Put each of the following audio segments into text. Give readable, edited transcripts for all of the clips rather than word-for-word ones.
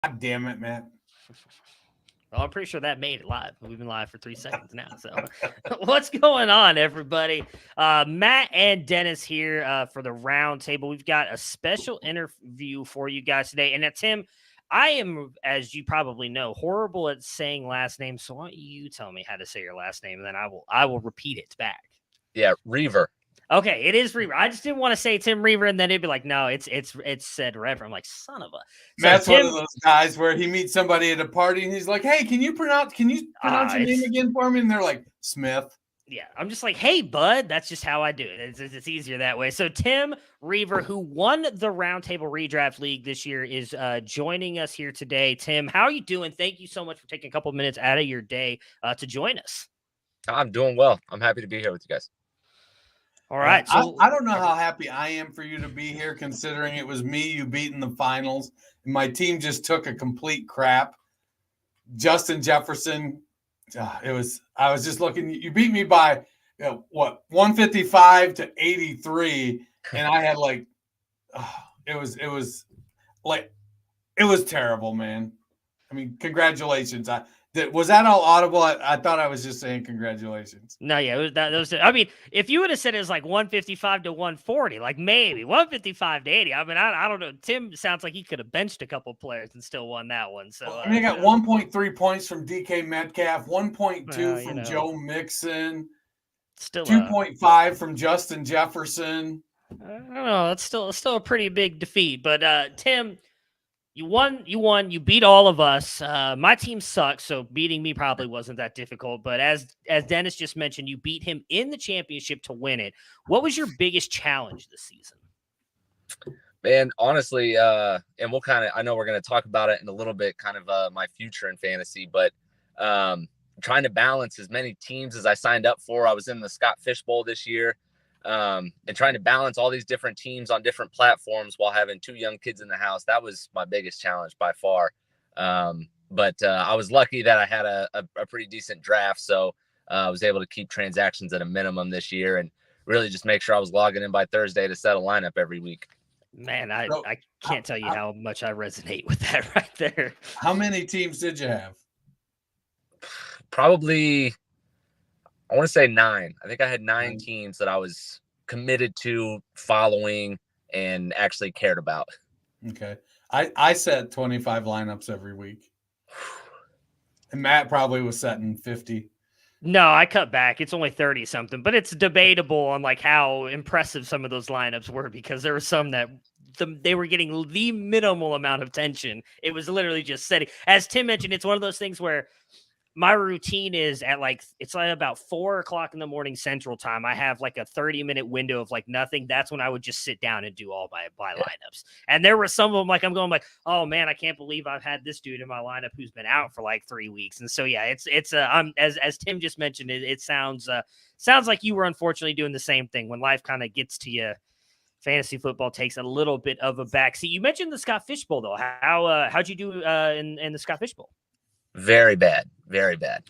God damn it, Matt. Well, I'm pretty sure that made it live. We've been live for 3 seconds now. So, what's going on, everybody? Matt and Dennis here for the round table. We've got a special interview for you guys today. And Tim, I am, as you probably know, horrible at saying last names. So, why don't you tell me how to say your last name, and then I will repeat it back. Yeah, Reaver. Okay, it is Reaver. I just didn't want to say Tim Reaver, and then it'd be like, no, it's said Rever. I'm like, son of a. So Matt's Tim, one of those guys where he meets somebody at a party and he's like, "Hey, can you pronounce your name again for me?" And they're like, "Smith." Yeah, I'm just like, hey, bud. That's just how I do it. It's easier that way. So Tim Reaver, who won the Roundtable Redraft League this year, is joining us here today. Tim, how are you doing? Thank you so much for taking a couple minutes out of your day to join us. I'm doing well. I'm happy to be here with you guys. All right. So I don't know how happy I am for you to be here, considering it was me you beat in the finals, and my team just took a complete crap. Justin Jefferson, I was just looking. You beat me by 155 to 83, and I had it was terrible, man. I mean, congratulations. Was that all audible? I thought I was just saying congratulations. No, yeah, that was. I mean, if you would have said it was like 155 to 140, like maybe 155 to 80. I mean, I don't know. Tim sounds like he could have benched a couple players and still won that one. So I mean, I got 1.3 points from DK Metcalf, 1.2 from Joe Mixon, still 2.5 from Justin Jefferson. I don't know. That's still a pretty big defeat. But Tim, you won. You beat all of us. My team sucks, so beating me probably wasn't that difficult. But as Dennis just mentioned, you beat him in the championship to win it. What was your biggest challenge this season? Man, honestly, and I know we're going to talk about it in a little bit, kind of my future in fantasy, but trying to balance as many teams as I signed up for. I was in the Scott Fish Bowl this year. And trying to balance all these different teams on different platforms while having two young kids in the house. That was my biggest challenge by far. But I was lucky that I had a pretty decent draft. So I was able to keep transactions at a minimum this year and really just make sure I was logging in by Thursday to set a lineup every week. Man, I can't tell you how much I resonate with that right there. How many teams did you have? Probably, I want to say 9. I think I had 9 teams that I was committed to following and actually cared about. Okay. I set 25 lineups every week. And Matt probably was setting 50. No, I cut back. It's only 30 something, but it's debatable on like how impressive some of those lineups were, because there were some that they were getting the minimal amount of attention. It was literally just setting. As Tim mentioned, it's one of those things where my routine is it's like about 4:00 in the morning Central Time. I have like a 30-minute window of like nothing. That's when I would just sit down and do all my lineups. And there were some of them I'm going like, oh man, I can't believe I've had this dude in my lineup who's been out for like 3 weeks. And so yeah, it's as Tim just mentioned, it sounds like you were unfortunately doing the same thing. When life kind of gets to you, fantasy football takes a little bit of a backseat. You mentioned the Scott Fish Bowl though. How'd you do in the Scott Fish Bowl? Very bad.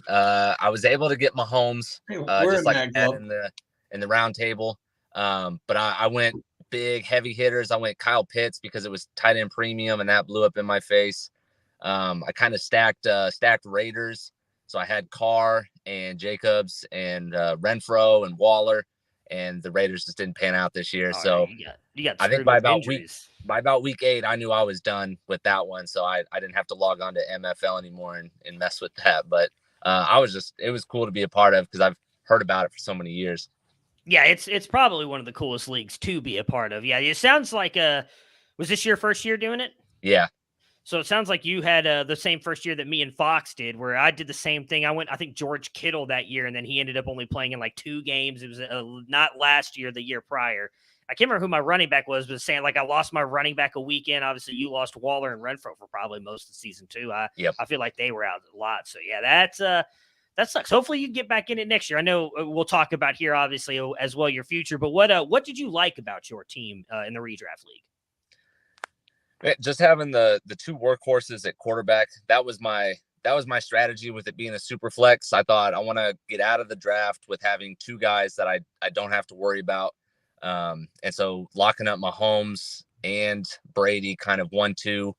I was able to get Mahomes just like in the round table. But I went big heavy hitters. I went Kyle Pitts because it was tight end premium and that blew up in my face. I kind of stacked Raiders. So I had Carr and Jacobs and Renfro and Waller, and the Raiders just didn't pan out this year. So you got I think by about week 8, I knew I was done with that one. So I didn't have to log on to MFL anymore and mess with that. But it was cool to be a part of because I've heard about it for so many years. Yeah, it's probably one of the coolest leagues to be a part of. Yeah, it sounds like was this your first year doing it? Yeah. So it sounds like you had the same first year that me and Fox did, where I did the same thing. I think George Kittle that year, and then he ended up only playing in like 2 games. It was not last year, the year prior. I can't remember who my running back was, but saying like I lost my running back a weekend. Obviously, you lost Waller and Renfro for probably most of the season too. I feel like they were out a lot. So yeah, that sucks. Hopefully you get back in it next year. I know we'll talk about here obviously as well your future, but what did you like about your team in the redraft league? Just having the 2 workhorses at quarterback, that was my strategy with it being a super flex. I thought I want to get out of the draft with having 2 guys that I don't have to worry about. And so locking up Mahomes and Brady kind of 1-2.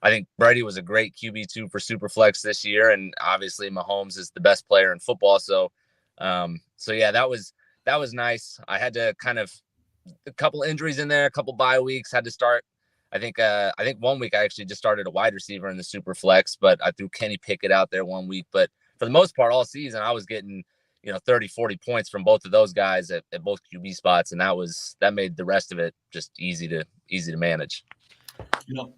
I think Brady was a great QB2 for Superflex this year, and obviously Mahomes is the best player in football. So yeah, that was nice. I had to kind of a couple injuries in there, a couple bye weeks. Had to start. I think 1 week I actually just started a wide receiver in the Superflex, but I threw Kenny Pickett out there 1 week. But for the most part, all season I was getting 30, 40 points from both of those guys at both QB spots, and that made the rest of it just easy to manage.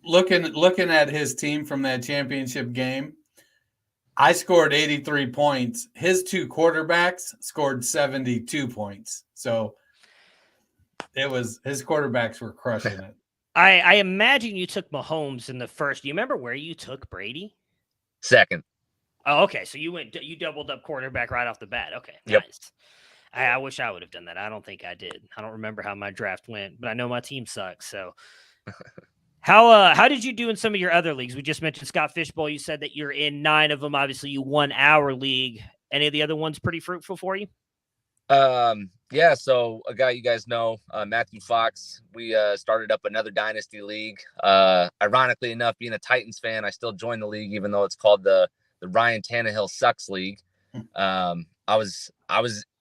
Looking at his team from that championship game, I scored 83 points. His two quarterbacks scored 72 points. So his quarterbacks were crushing it. I imagine you took Mahomes in the first. Do you remember where you took Brady? Second. Oh, okay. So you doubled up quarterback right off the bat. Okay, yep. Nice. I wish I would have done that. I don't think I did. I don't remember how my draft went, but I know my team sucks. So how did you do in some of your other leagues? We just mentioned Scott Fishbowl. You said that you're in 9 of them. Obviously, you won our league. Any of the other ones pretty fruitful for you? Yeah, so a guy you guys know, Matthew Fox, we started up another dynasty league. Ironically enough, being a Titans fan, I still joined the league, even though it's called the Ryan Tannehill Sucks League. I was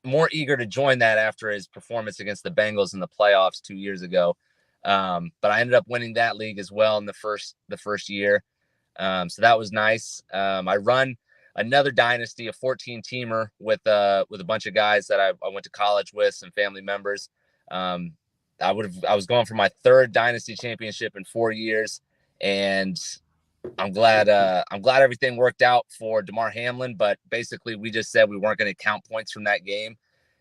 more eager to join that after his performance against the Bengals in the playoffs 2 years ago. But I ended up winning that league as well in the first year. So that was nice. I run another dynasty, a 14-teamer with a bunch of guys that I went to college with, some family members. I was going for my 3rd dynasty championship in 4 years, and I'm glad everything worked out for DeMar Hamlin. But basically, we just said we weren't going to count points from that game,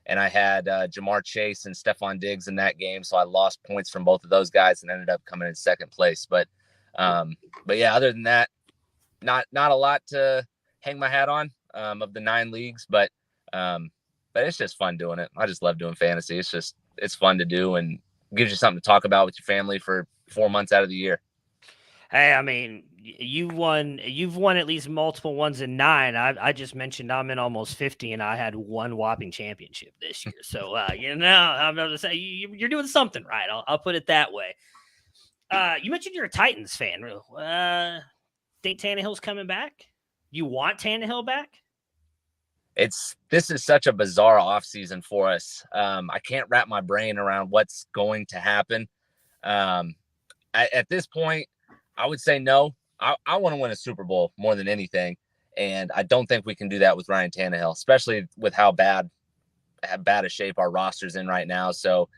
and I had Jamar Chase and Stephon Diggs in that game, so I lost points from both of those guys and ended up coming in second place. But yeah, other than that, not a lot to hang my hat on of the 9 leagues, but it's just fun doing it. I just love doing fantasy. It's fun to do and gives you something to talk about with your family for 4 months out of the year. Hey, I mean, you've won at least multiple ones in 9. I just mentioned I'm in almost 50, and I had 1 whopping championship this year. So I'm going to say you're doing something right. I'll put it that way. You mentioned you're a Titans fan. Think Tannehill's coming back? You want Tannehill back? This is such a bizarre offseason for us. I can't wrap my brain around what's going to happen. At this point, I would say no. I want to win a Super Bowl more than anything, and I don't think we can do that with Ryan Tannehill, especially with how bad a shape our roster's in right now. So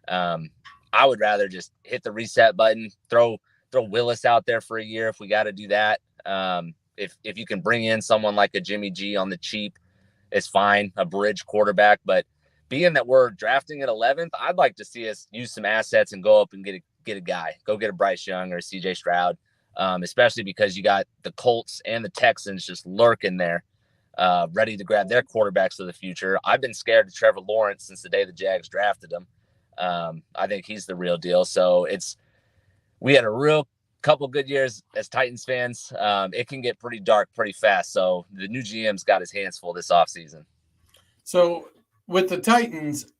I would rather just hit the reset button, throw Willis out there for a year if we got to do that. If you can bring in someone like a Jimmy G on the cheap, it's fine, a bridge quarterback. But being that we're drafting at 11th, I'd like to see us use some assets and go up and get a guy. Go get a Bryce Young or a CJ Stroud, especially because you got the Colts and the Texans just lurking there, ready to grab their quarterbacks of the future. I've been scared of Trevor Lawrence since the day the Jags drafted him. I think he's the real deal. So we had a real couple good years as Titans fans. It can get pretty dark pretty fast. So the new GM's got his hands full this offseason. So with the Titans,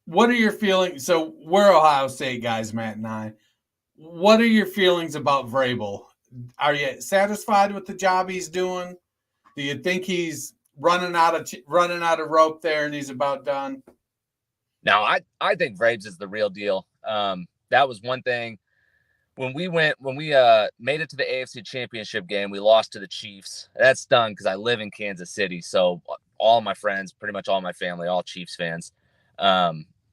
what are your feelings? So we're Ohio State guys, Matt and I. What are your feelings about Vrabel? Are you satisfied with the job he's doing? Do you think he's running out of rope there and he's about done? No, I think Vrabes is the real deal. That was one thing. When we made it to the AFC Championship game, we lost to the Chiefs. That's done because I live in Kansas City, so all my friends, pretty much all my family, all Chiefs fans.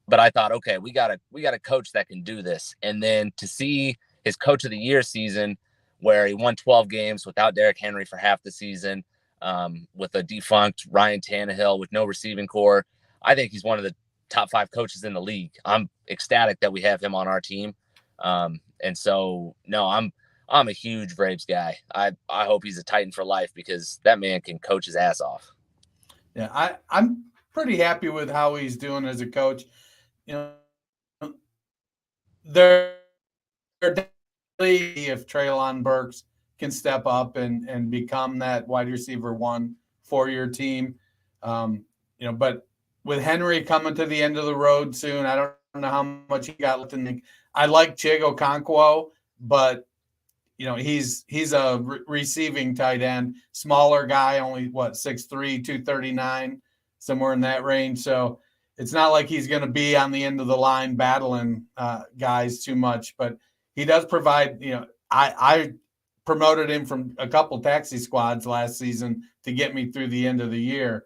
But I thought, okay, we got a coach that can do this. And then to see his Coach of the Year season, where he won 12 games without Derrick Henry for half the season, with a defunct Ryan Tannehill with no receiving core, I think he's one of the top 5 coaches in the league. I'm ecstatic that we have him on our team. And so, no, I'm a huge Braves guy. I hope he's a Titan for life because that man can coach his ass off. Yeah, I'm pretty happy with how he's doing as a coach. They're definitely, if Treylon Burks can step up and become that wide receiver 1 for your team, but with Henry coming to the end of the road soon, I don't know how much he got left in the. I like Chigo Okonkwo, but he's a receiving tight end, smaller guy, only 6'3", 239, somewhere in that range. So it's not like he's going to be on the end of the line battling guys too much, but he does provide, I promoted him from a couple taxi squads last season to get me through the end of the year.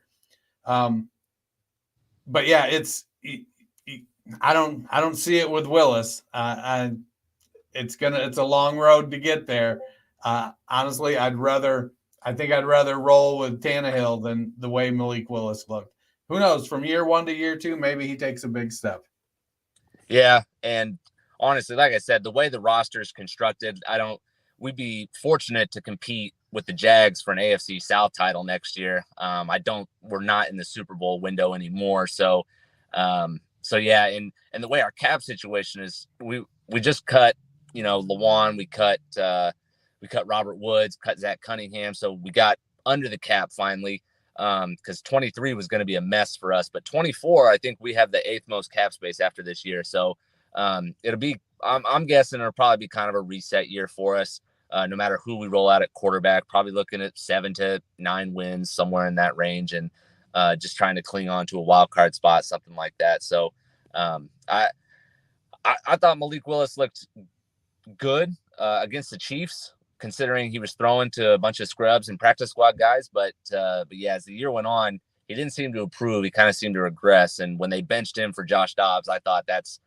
But yeah, I don't see it with Willis. It's a long road to get there. Honestly, I'd rather roll with Tannehill than the way Malik Willis looked. Who knows? From year 1 to year 2, maybe he takes a big step. Yeah, and honestly, like I said, the way the roster is constructed, we'd be fortunate to compete with the Jags for an AFC South title next year. We're not in the Super Bowl window anymore. So yeah, and the way our cap situation is, we just cut, Lawan, we cut Robert Woods, cut Zach Cunningham. So we got under the cap finally, because 23 was going to be a mess for us, but 24, I think we have the 8th most cap space after this year. So I'm guessing it'll probably be kind of a reset year for us. No matter who we roll out at quarterback, probably looking at 7 to 9 wins, somewhere in that range, and just trying to cling on to a wild card spot, something like that. So I thought Malik Willis looked good against the Chiefs, considering he was throwing to a bunch of scrubs and practice squad guys. But yeah, as the year went on, he didn't seem to improve. He kind of seemed to regress. And when they benched him for Josh Dobbs, I thought that's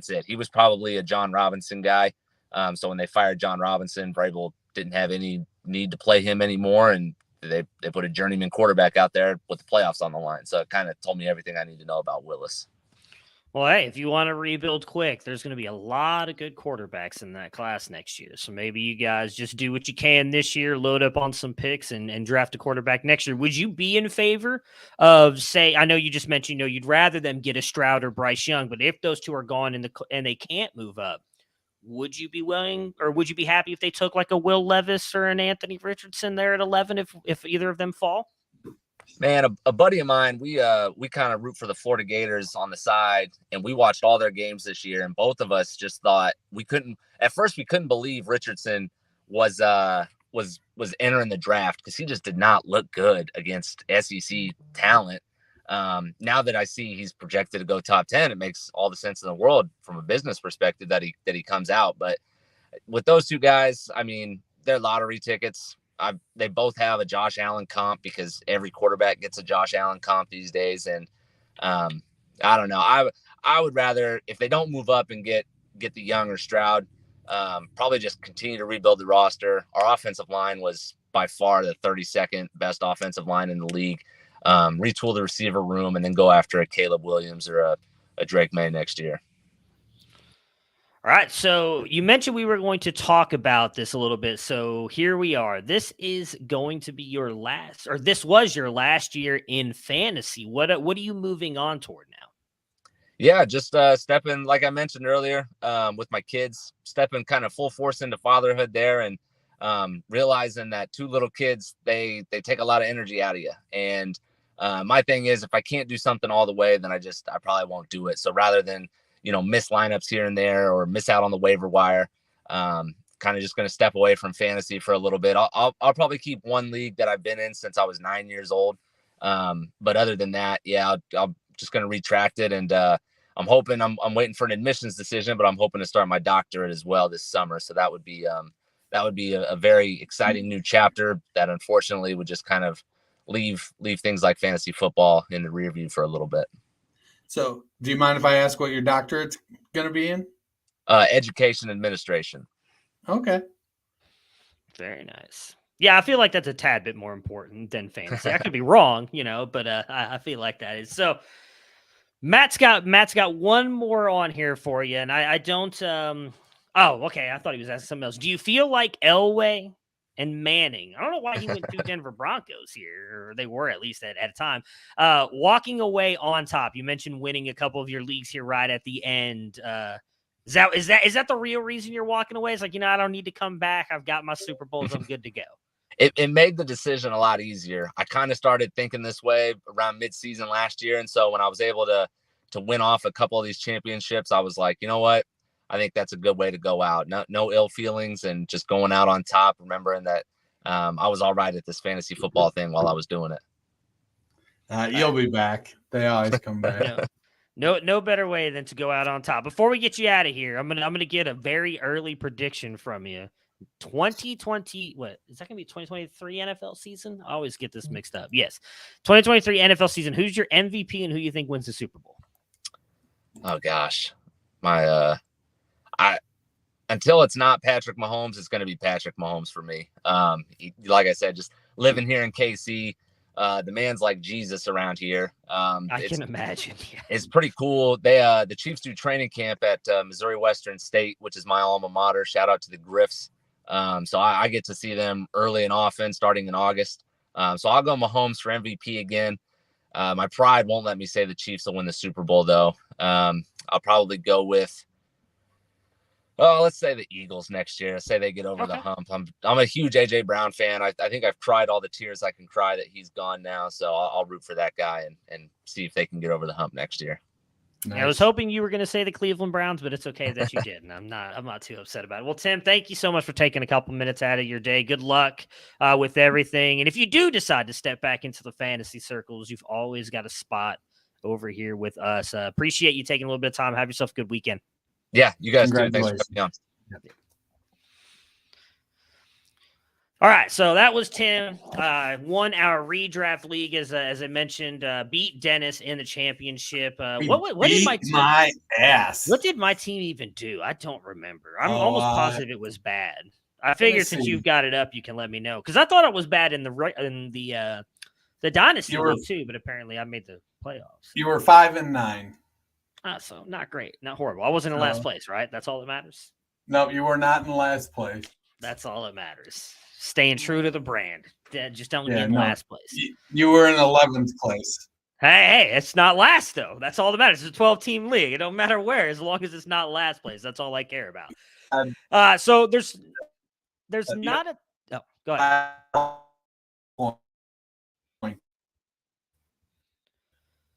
it. He was probably a John Robinson guy. So when they fired John Robinson, Vrabel didn't have any need to play him anymore, and they put a journeyman quarterback out there with the playoffs on the line. So it kind of told me everything I need to know about Willis. Well, hey, if you want to rebuild quick, there's going to be a lot of good quarterbacks in that class next year. So maybe you guys just do what you can this year, load up on some picks, and draft a quarterback next year. Would you be in favor of, say, I know you just mentioned, you'd rather them get a Stroud or Bryce Young, but if those two are gone and they can't move up, would you be willing, or would you be happy if they took like a Will Levis or an Anthony Richardson there at 11 if either of them fall? Man, a buddy of mine, we kind of root for the Florida Gators on the side, and we watched all their games this year, and both of us just thought we couldn't believe Richardson was entering the draft, because he just did not look good against SEC talent. Now that I see he's projected to go top 10, it makes all the sense in the world from a business perspective that he comes out. But with those two guys, I mean, they're lottery tickets. They both have a Josh Allen comp, because every quarterback gets a Josh Allen comp these days. And I don't know. I would rather, if they don't move up and get the Young or Stroud, probably just continue to rebuild the roster. Our offensive line was by far the 32nd best offensive line in the league. Retool the receiver room, and then go after a Caleb Williams or a Drake May next year. All right, so you mentioned we were going to talk about this a little bit, so here we are. This is going to be this was your last year in fantasy. What are you moving on toward now? Yeah, just stepping, like I mentioned earlier, with my kids, stepping kind of full force into fatherhood there, and realizing that 2 little kids, they take a lot of energy out of you. And my thing is, if I can't do something all the way, then I probably won't do it. So rather than miss lineups here and there, or miss out on the waiver wire, kind of just going to step away from fantasy for a little bit. I'll probably keep one league that I've been in since I was 9 years old. But other than that, yeah, I'm just going to retract it. And I'm hoping, I'm waiting for an admissions decision, but I'm hoping to start my doctorate as well this summer. So that would be a very exciting new chapter that unfortunately would just kind of leave things like fantasy football in the rear view for a little bit. So do you mind if I ask what your doctorate's going to be in? Education administration. Okay. Very nice. Yeah, I feel like that's a tad bit more important than fantasy. I could be wrong, but I feel like that is. So Matt's got one more on here for you, and I don't oh, okay. I thought he was asking something else. Do you feel like Elway and Manning, I don't know why he went to Denver Broncos here, or they were at least at a time, walking away on top? You mentioned winning a couple of your leagues here right at the end. Is that the real reason you're walking away? It's like, I don't need to come back. I've got my Super Bowls. I'm good to go. It made the decision a lot easier. I kind of started thinking this way around midseason last year. And so when I was able to win off a couple of these championships, I was like, you know what? I think that's a good way to go out. No ill feelings and just going out on top, remembering that I was all right at this fantasy football thing while I was doing it. You'll be back. They always come back. No better way than to go out on top. Before we get you out of here, I'm gonna get a very early prediction from you. 2020, what is that gonna be? 2023 NFL season? I always get this mixed up. Yes, 2023 NFL season. Who's your MVP and who you think wins the Super Bowl? Oh gosh, until it's not Patrick Mahomes, it's going to be Patrick Mahomes for me. Like I said, just living here in KC, the man's like Jesus around here. I can imagine. Yeah. It's pretty cool. The Chiefs do training camp at Missouri Western State, which is my alma mater. Shout out to the Griffs. So I get to see them early and often, starting in August. So I'll go Mahomes for MVP again. My pride won't let me say the Chiefs will win the Super Bowl, though. I'll probably go with, let's say the Eagles next year. Say they get over the hump. I'm a huge A.J. Brown fan. I think I've cried all the tears I can cry that he's gone now. So I'll root for that guy and see if they can get over the hump next year. Nice. I was hoping you were going to say the Cleveland Browns, but it's okay that you didn't. I'm not too upset about it. Well, Tim, thank you so much for taking a couple minutes out of your day. Good luck with everything. And if you do decide to step back into the fantasy circles, you've always got a spot over here with us. Appreciate you taking a little bit of time. Have yourself a good weekend. Yeah, you guys too. Thanks for coming on. All right, so that was Tim. Won our redraft league, as I mentioned. Beat Dennis in the championship. What did my ass? What did my team even do? I don't remember. I'm almost positive it was bad. I figured since you've got it up, you can let me know, because I thought it was bad in the dynasty league too, but apparently I made the playoffs. You were 5-9. So not great, not horrible. I wasn't in last place, right? That's all that matters. No, you were not in last place. That's all that matters. Staying true to the brand. Just don't get in last place. You were in 11th place. Hey, it's not last, though. That's all that matters. It's a 12-team league. It don't matter where, as long as it's not last place. That's all I care about. So there's not a... Oh, go ahead.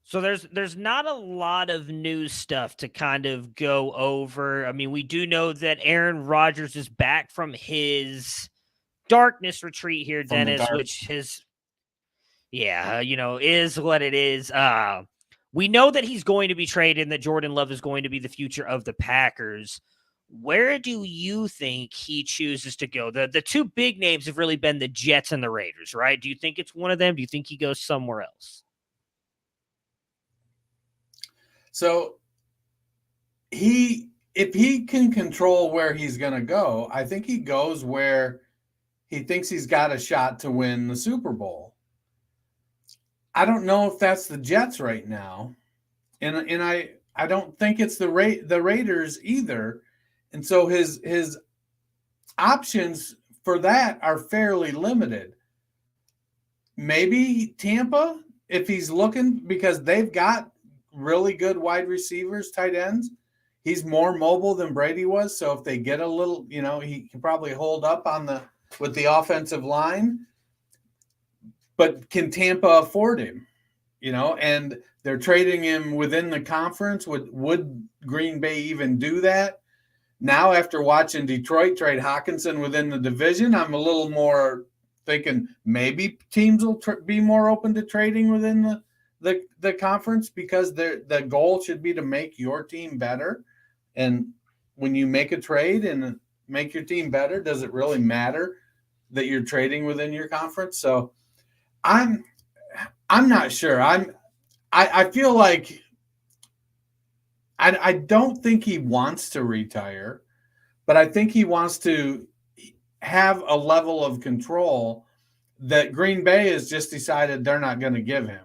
So there's not a lot of new stuff to kind of go over. I mean, we do know that Aaron Rodgers is back from his darkness retreat here, Dennis, which is, is what it is. We know that he's going to be traded and that Jordan Love is going to be the future of the Packers. Where do you think he chooses to go? The two big names have really been the Jets and the Raiders, right? Do you think it's one of them? Do you think he goes somewhere else? So if he can control where he's going to go, I think he goes where he thinks he's got a shot to win the Super Bowl. I don't know if that's the Jets right now. And I don't think it's the Raiders either. And so his options for that are fairly limited. Maybe Tampa, if he's looking, because they've got really good wide receivers, tight ends. He's more mobile than Brady was. So if they get a little, he can probably hold up with the offensive line. But can Tampa afford him? And they're trading him within the conference. Would Green Bay even do that? Now, after watching Detroit trade Hawkinson within the division, I'm a little more thinking maybe teams will be more open to trading within the conference, because the goal should be to make your team better. And when you make a trade and make your team better, does it really matter that you're trading within your conference? So I'm not sure. I feel like I don't think he wants to retire, but I think he wants to have a level of control that Green Bay has just decided they're not going to give him.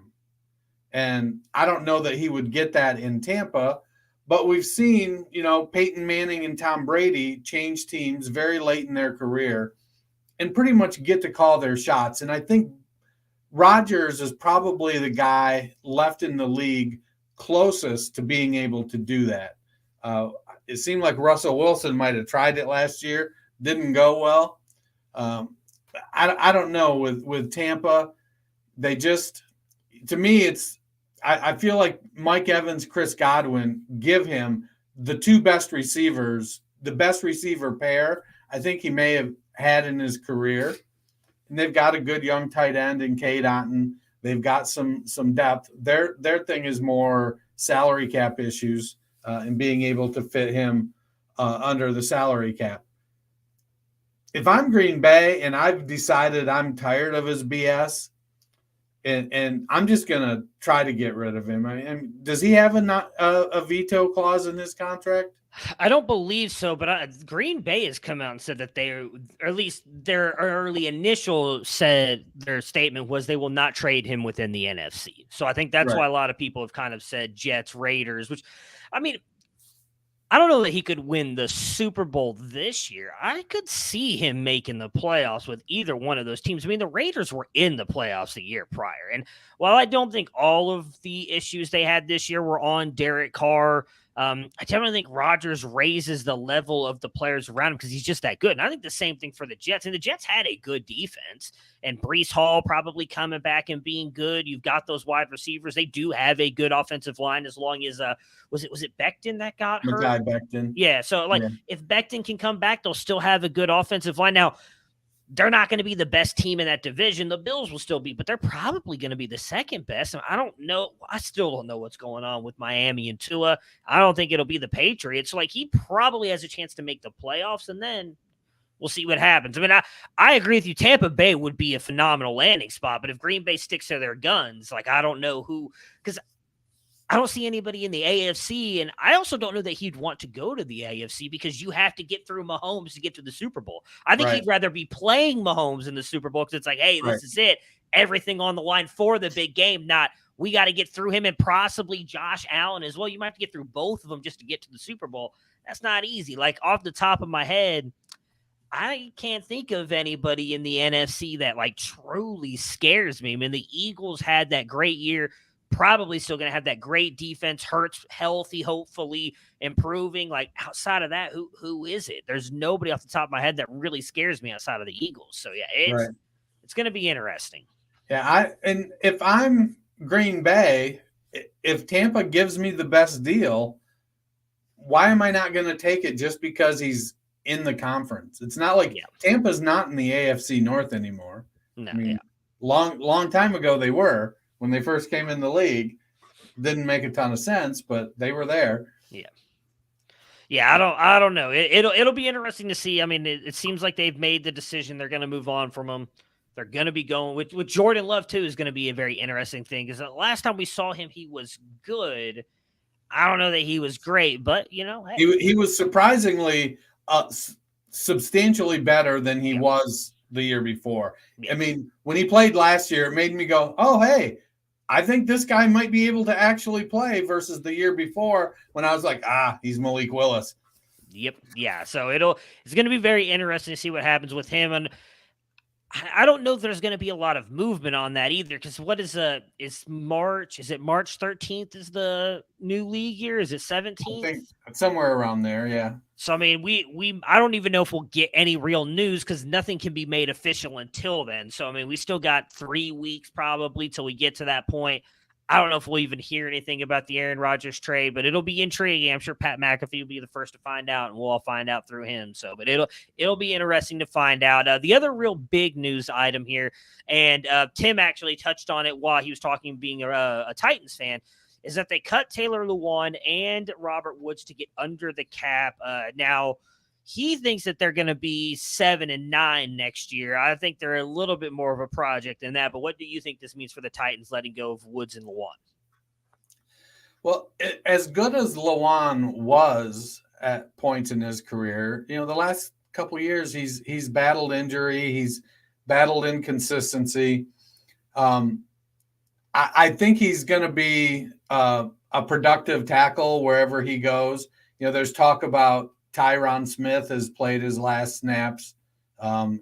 And I don't know that he would get that in Tampa, but we've seen, Peyton Manning and Tom Brady change teams very late in their career and pretty much get to call their shots. And I think Rodgers is probably the guy left in the league closest to being able to do that. It seemed like Russell Wilson might have tried it last year, didn't go well. I don't know with Tampa. They just, to me, I feel like Mike Evans, Chris Godwin give him the two best receivers, the best receiver pair I think he may have had in his career. And they've got a good young tight end in Cade Otton. They've got some depth. Their thing is more salary cap issues and being able to fit him under the salary cap. If I'm Green Bay and I've decided I'm tired of his BS, and I'm just gonna try to get rid of him. I mean, does he have a veto clause in his contract? I don't believe so, but Green Bay has come out and said that they, or at least their early initial their statement was they will not trade him within the NFC. So I think that's why a lot of people have kind of said Jets, Raiders, which, I mean, I don't know that he could win the Super Bowl this year. I could see him making the playoffs with either one of those teams. I mean, the Raiders were in the playoffs the year prior. And while I don't think all of the issues they had this year were on Derek Carr, I definitely think Rodgers raises the level of the players around him because he's just that good. And I think the same thing for the Jets. And the Jets had a good defense. And Breece Hall probably coming back and being good. You've got those wide receivers. They do have a good offensive line as long as was it Becton that got hurt? Makai Becton. Yeah. So if Becton can come back, they'll still have a good offensive line. Now, they're not going to be the best team in that division. The Bills will still be, but they're probably going to be the second best. And I don't know. I still don't know what's going on with Miami and Tua. I don't think it'll be the Patriots. Like, he probably has a chance to make the playoffs, and then we'll see what happens. I mean, I agree with you. Tampa Bay would be a phenomenal landing spot, but if Green Bay sticks to their guns, like, I don't know who, because I don't see anybody in the AFC, and I also don't know that he'd want to go to the AFC because you have to get through Mahomes to get to the Super Bowl. I think he'd rather be playing Mahomes in the Super Bowl because it's like, hey, this is it. Everything on the line for the big game, not we got to get through him and possibly Josh Allen as well. You might have to get through both of them just to get to the Super Bowl. That's not easy. Like, off the top of my head, I can't think of anybody in the NFC that, like, truly scares me. I mean, the Eagles had that great year. Probably still going to have that great defense. Hurts healthy, hopefully improving. Like, outside of that, who is it? There's nobody off the top of my head that really scares me outside of the Eagles. So yeah, it's going to be interesting. Yeah, and if I'm Green Bay, if Tampa gives me the best deal, why am I not going to take it just because he's in the conference? It's not like Tampa's not in the AFC North anymore. No, I mean, long time ago they were. When they first came in the league, didn't make a ton of sense, but they were there. Yeah. I don't know. It'll be interesting to see. I mean, it seems like they've made the decision. They're going to move on from him. They're going to be going with Jordan Love too is going to be a very interesting thing because the last time we saw him, he was good. I don't know that he was great, but you know, hey. He was surprisingly substantially better than he was the year before. I mean, when he played last year, it made me go, oh, hey, I think this guy might be able to actually play versus the year before when I was like, he's Malik Willis. Yep. Yeah. So it's going to be very interesting to see what happens with him. And I don't know if there's going to be a lot of movement on that either. Because what is March? Is it March 13th is the new league year? Is it 17th? I think somewhere around there. Yeah. So, I mean, I don't even know if we'll get any real news because nothing can be made official until then. So, I mean, we still got 3 weeks probably till we get to that point. I don't know if we'll even hear anything about the Aaron Rodgers trade, but it'll be intriguing. I'm sure Pat McAfee will be the first to find out, and we'll all find out through him. So, but it'll be interesting to find out. The other real big news item here, and Tim actually touched on it while he was talking, being a Titans fan, is that they cut Taylor Lewan and Robert Woods to get under the cap. Now, he thinks that they're going to be 7-9 next year. I think they're a little bit more of a project than that. But what do you think this means for the Titans letting go of Woods and Lewan? Well, as good as Lewan was at points in his career, you know, the last couple of years he's battled injury, he's battled inconsistency. I think he's going to be a productive tackle wherever he goes. You know, there's talk about Tyron Smith has played his last snaps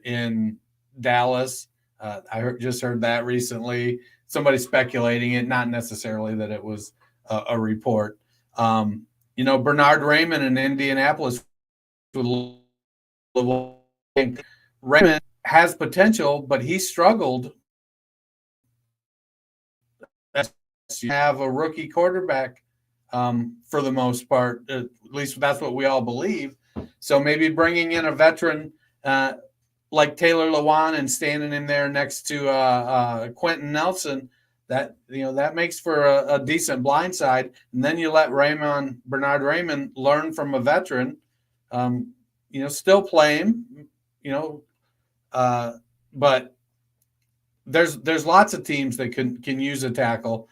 in Dallas. I just heard that recently. Somebody speculating it, not necessarily that it was a report. You know, Bernard Raymond in Indianapolis. Raymond has potential, but he struggled. You have a rookie quarterback for the most part. At least that's what we all believe. So maybe bringing in a veteran like Taylor Lewan and standing him there next to Quentin Nelson, that makes for a decent blind side. And then you let Bernard Raymond learn from a veteran. Still play him. But there's lots of teams that can use a tackle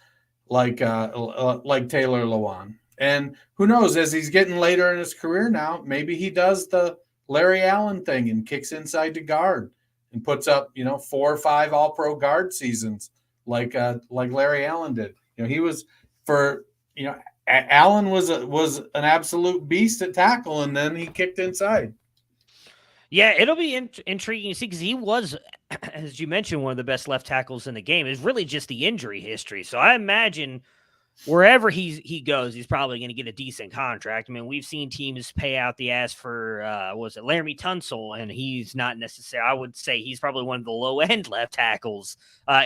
like Taylor Lewan. And who knows, as he's getting later in his career now, maybe he does the Larry Allen thing and kicks inside to guard and puts up 4 or 5 All-Pro guard seasons like Larry Allen did. He was Allen was an absolute beast at tackle, and then he kicked inside. Yeah, it'll be intriguing to see because he was, as you mentioned, one of the best left tackles in the game. It's really just the injury history. So I imagine wherever he goes, he's probably going to get a decent contract. I mean, we've seen teams pay out the ass for, Laramie Tunsil, and he's not necessarily, I would say he's probably one of the low-end left tackles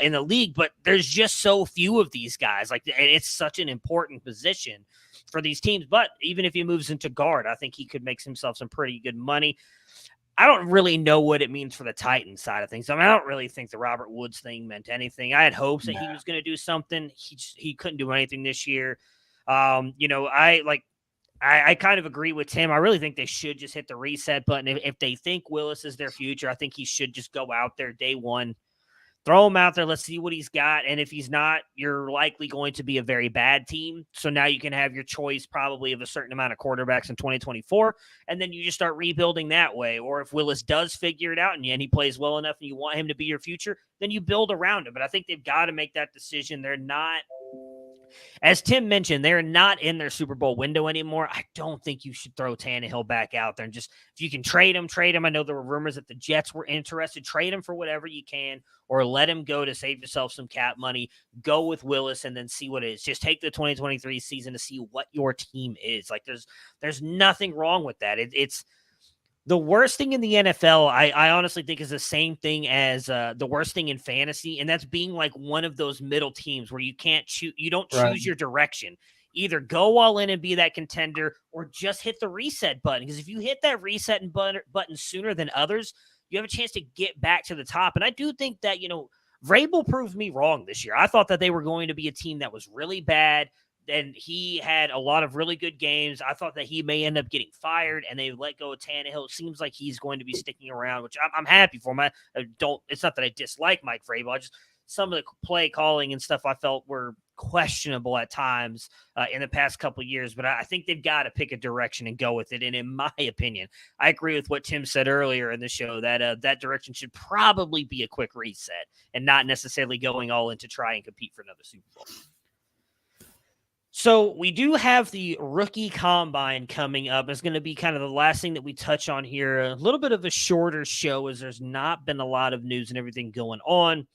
in the league, but there's just so few of these guys. And it's such an important position for these teams. But even if he moves into guard, I think he could make himself some pretty good money. I don't really know what it means for the Titans side of things. I mean, I don't really think the Robert Woods thing meant anything. I had hopes that he was going to do something. He couldn't do anything this year. I kind of agree with Tim. I really think they should just hit the reset button. If they think Willis is their future, I think he should just go out there day one, throw him out there. Let's see what he's got. And if he's not, you're likely going to be a very bad team. So now you can have your choice probably of a certain amount of quarterbacks in 2024. And then you just start rebuilding that way. Or if Willis does figure it out and he plays well enough and you want him to be your future, then you build around him. But I think they've got to make that decision. They're not, as Tim mentioned, they're not in their Super Bowl window anymore. I don't think you should throw Tannehill back out there and just, if you can trade him. I know there were rumors that the Jets were interested. Trade him for whatever you can, or let him go to save yourself some cap money. Go with Willis and then see what it is. Just take the 2023 season to see what your team is. There's nothing wrong with that. It's the worst thing in the NFL, I honestly think, is the same thing as the worst thing in fantasy, and that's being like one of those middle teams where you can't choose. You don't choose your direction. Either go all in and be that contender, or just hit the reset button. Because if you hit that reset button sooner than others, you have a chance to get back to the top. And I do think that Vrabel proved me wrong this year. I thought that they were going to be a team that was really bad. And he had a lot of really good games. I thought that he may end up getting fired, and they let go of Tannehill. It seems like he's going to be sticking around, which I'm happy for him. It's not that I dislike Mike Vrabel. Some of the play calling and stuff I felt were questionable at times in the past couple of years, but I think they've got to pick a direction and go with it. And in my opinion, I agree with what Tim said earlier in the show that that direction should probably be a quick reset and not necessarily going all in to try and compete for another Super Bowl. So we do have the rookie combine coming up. It's going to be kind of the last thing that we touch on here. A little bit of a shorter show as there's not been a lot of news and everything going on.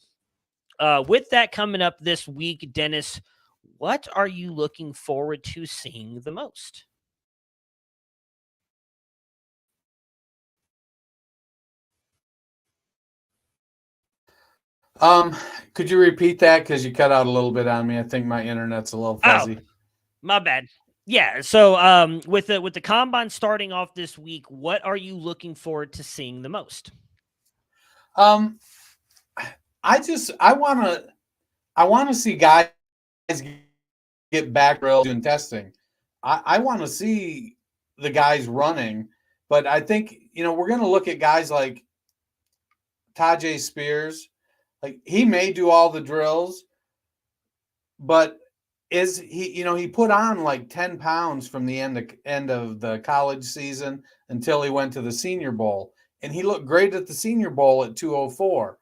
With that coming up this week, Dennis, what are you looking forward to seeing the most? Could you repeat that? Because you cut out a little bit on me. I think my internet's a little fuzzy. Oh, my bad. Yeah. So with the combine starting off this week, what are you looking forward to seeing the most? I want to see guys get back drills and testing. I want to see the guys running, but I think we're going to look at guys like Tajay Spears. Like, he may do all the drills, but is he put on like 10 pounds from the end of the college season until he went to the Senior Bowl, and he looked great at the Senior Bowl at 204.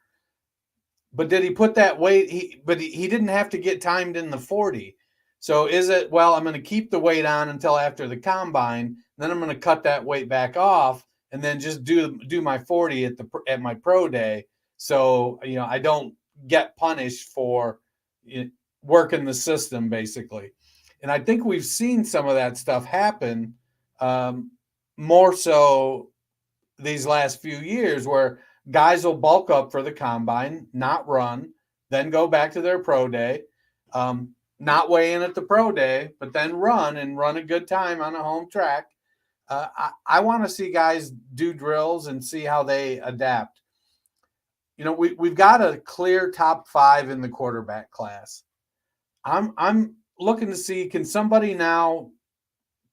But did he put that weight? He didn't have to get timed in the 40. So is it, well, I'm going to keep the weight on until after the combine, then I'm going to cut that weight back off, and then just do my 40 at my pro day. So, I don't get punished for working the system, basically. And I think we've seen some of that stuff happen more so these last few years, where guys will bulk up for the combine, not run, then go back to their pro day. not weigh in at the pro day, but then run a good time on a home track. I want to see guys do drills and see how they adapt. We've got a clear top 5 in the quarterback class. I'm looking to see, can somebody now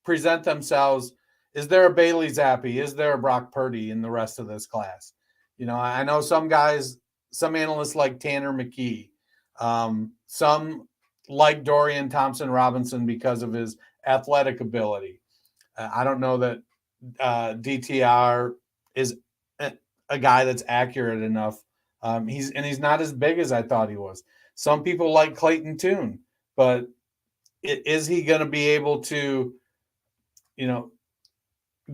present themselves? Is there a Bailey Zappi? Is there a Brock Purdy in the rest of this class? I know some guys, some analysts like Tanner McKee, some like Dorian Thompson-Robinson because of his athletic ability. I don't know that DTR is a guy that's accurate enough. He's not as big as I thought he was. Some people like Clayton Tune, but is he going to be able to,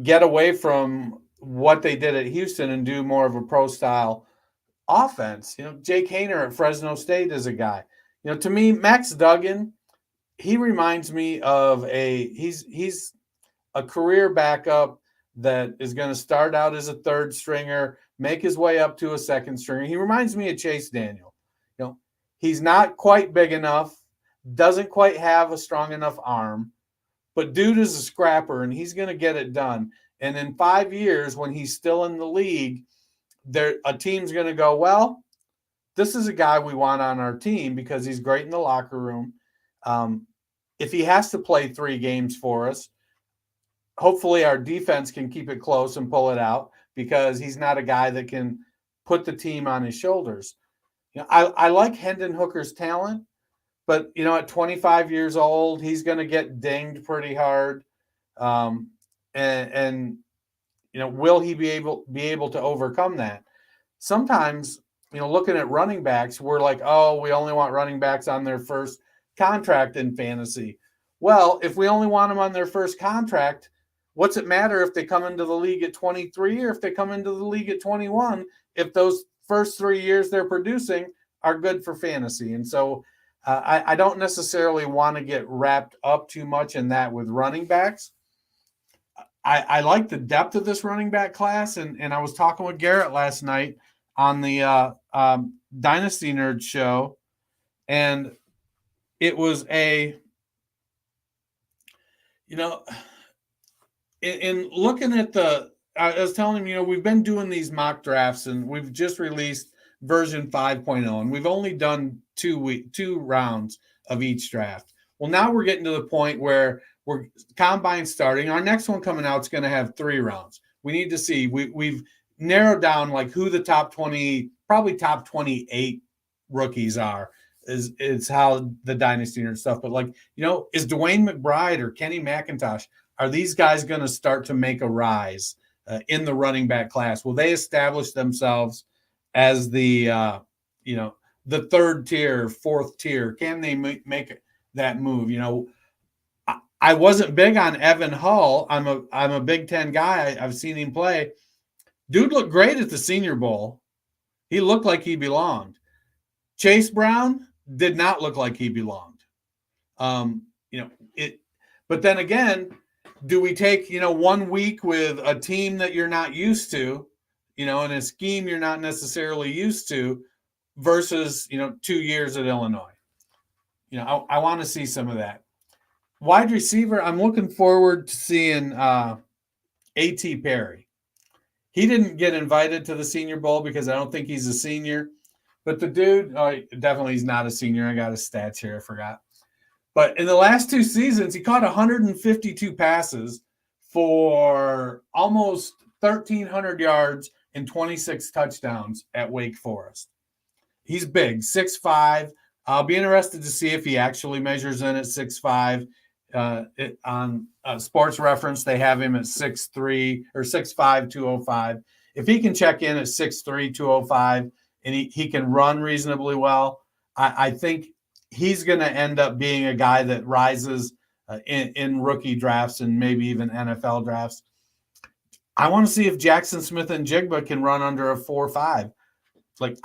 get away from what they did at Houston and do more of a pro style offense? Jake Haener at Fresno State is a guy. To me, Max Duggan, he reminds me of he's a career backup that is going to start out as a third stringer, make his way up to a second stringer. He reminds me of Chase Daniel. He's not quite big enough, doesn't quite have a strong enough arm, but dude is a scrapper and he's going to get it done. And in 5 years, when he's still in the league, a team's going to go, well, this is a guy we want on our team because he's great in the locker room. If he has to play 3 games for us, hopefully our defense can keep it close and pull it out because he's not a guy that can put the team on his shoulders. I like Hendon Hooker's talent, but, at 25 years old, he's going to get dinged pretty hard. And will he be able to overcome that? Sometimes, looking at running backs, we're like, oh, we only want running backs on their first contract in fantasy. Well, if we only want them on their first contract, what's it matter if they come into the league at 23 or if they come into the league at 21, if those first 3 years they're producing are good for fantasy? And so I don't necessarily want to get wrapped up too much in that with running backs. I like the depth of this running back class. And I was talking with Garrett last night on the Dynasty Nerd show. And it was in looking at I was telling him, we've been doing these mock drafts and we've just released version 5.0 and we've only done 2 rounds of each draft. Well, now we're getting to the point where we're combine starting. Our next one coming out is going to have 3 rounds. We need to see, we've narrowed down like who the top 20, probably top 28 rookies are is how the Dynasty Nerd stuff. But is Dwayne McBride or Kenny McIntosh, are these guys going to start to make a rise in the running back class? Will they establish themselves as the third tier, fourth tier? Can they make that move? I wasn't big on Evan Hull. I'm a Big Ten guy. I've seen him play. Dude looked great at the Senior Bowl. He looked like he belonged. Chase Brown did not look like he belonged. But then again, do we take 1 week with a team that you're not used to, and a scheme you're not necessarily used to, versus 2 years at Illinois? I want to see some of that. Wide receiver, I'm looking forward to seeing A.T. Perry. He didn't get invited to the Senior Bowl because I don't think he's a senior. But the dude, definitely he's not a senior. I got his stats here. I forgot. But in the last 2 seasons, he caught 152 passes for almost 1,300 yards and 26 touchdowns at Wake Forest. He's big, 6'5". I'll be interested to see if he actually measures in at 6'5". On Sports Reference, they have him at 6'3" or 6'5", 205. If he can check in at 6'3", 205, and he can run reasonably well, I think he's going to end up being a guy that rises in rookie drafts and maybe even NFL drafts. I want to see if Jackson Smith and Jigba can run under a 4.5.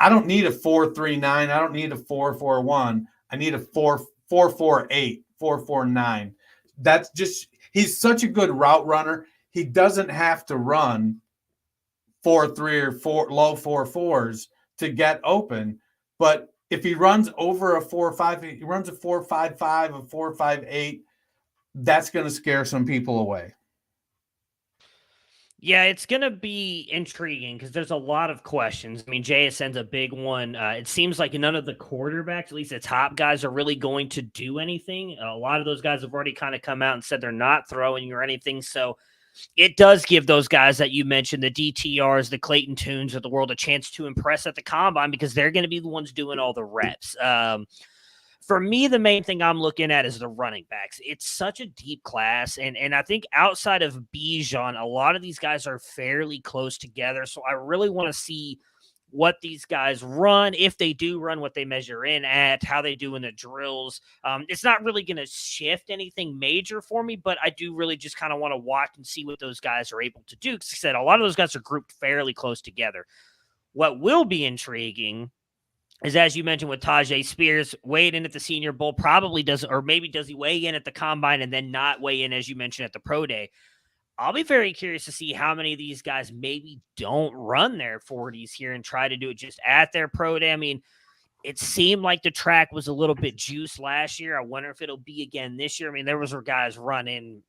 I don't need a 4.39. I don't need a 4.41. I need a 4.48, 4.49. That's just, he's such a good route runner. He doesn't have to run 4.3 or 4 low 4.4s to get open, but if he runs over a 4.5, he runs a 4.55, a 4.58, that's going to scare some people away. Yeah, it's going to be intriguing because there's a lot of questions. I mean, JSN's a big one. It seems like none of the quarterbacks, at least the top guys, are really going to do anything. A lot of those guys have already kind of come out and said they're not throwing or anything. So it does give those guys that you mentioned, the DTRs, the Clayton Tunes of the world, a chance to impress at the combine because they're going to be the ones doing all the reps. For me, the main thing I'm looking at is the running backs. It's such a deep class, and I think outside of Bijan, a lot of these guys are fairly close together. So I really want to see what these guys run, if they do run, what they measure in at, how they do in the drills. It's not really going to shift anything major for me, but I do really just kind of want to watch and see what those guys are able to do. Because I said, a lot of those guys are grouped fairly close together. What will be intriguing is, as you mentioned with Tajay Spears, weighed in at the Senior Bowl, probably doesn't, or maybe does he weigh in at the combine and then not weigh in, as you mentioned, at the pro day. I'll be very curious to see how many of these guys maybe don't run their 40s here and try to do it just at their pro day. I mean, it seemed like the track was a little bit juiced last year. I wonder if it'll be again this year. I mean, there was guys running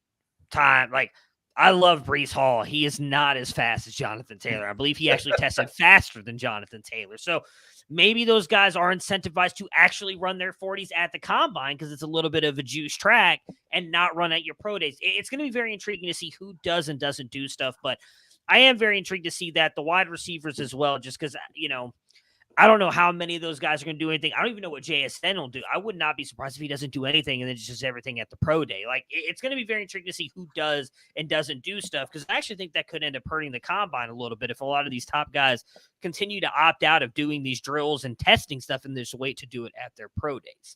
time. Like, I love Breece Hall. He is not as fast as Jonathan Taylor. I believe he actually tested faster than Jonathan Taylor. So maybe those guys are incentivized to actually run their 40s at the combine because it's a little bit of a juice track and not run at your pro days. It's going to be very intriguing to see who does and doesn't do stuff, but I am very intrigued to see that the wide receivers as well, just because, I don't know how many of those guys are going to do anything. I don't even know what JSN will do. I would not be surprised if he doesn't do anything and then just does everything at the pro day. Like, it's going to be very intriguing to see who does and doesn't do stuff, because I actually think that could end up hurting the combine a little bit if a lot of these top guys continue to opt out of doing these drills and testing stuff and just wait to do it at their pro days.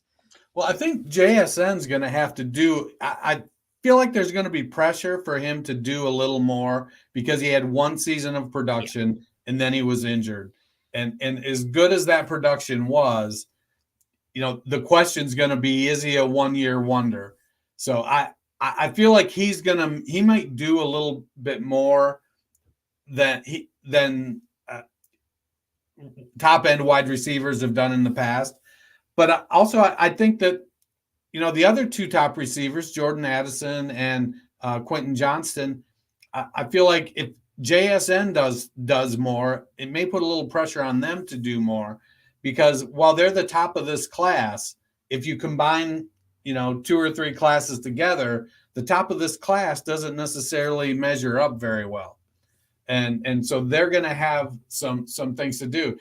Well, I think JSN's going to have to do – I feel like there's going to be pressure for him to do a little more because he had one season of production and then he was injured. And as good as that production was, the question's going to be, is he a one-year wonder? So I feel like he might do a little bit more than top-end wide receivers have done in the past. But also I think that, the other two top receivers, Jordan Addison and Quentin Johnston, I feel like if JSN does more, it may put a little pressure on them to do more, because while they're the top of this class, if you combine, 2 or 3 classes together, the top of this class doesn't necessarily measure up very well. And so they're going to have some things to do.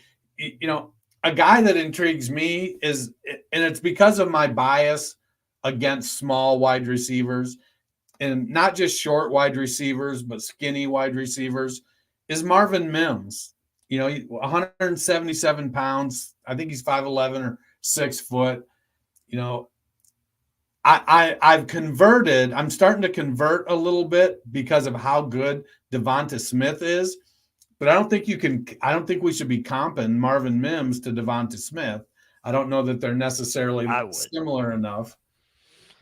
A guy that intrigues me is, and it's because of my bias against small wide receivers, and not just short wide receivers, but skinny wide receivers, is Marvin Mims. 177 pounds. I think he's 5'11" or 6 foot. I'm starting to convert a little bit because of how good Devonta Smith is, but I don't think we should be comping Marvin Mims to Devonta Smith. I don't know that they're necessarily similar enough,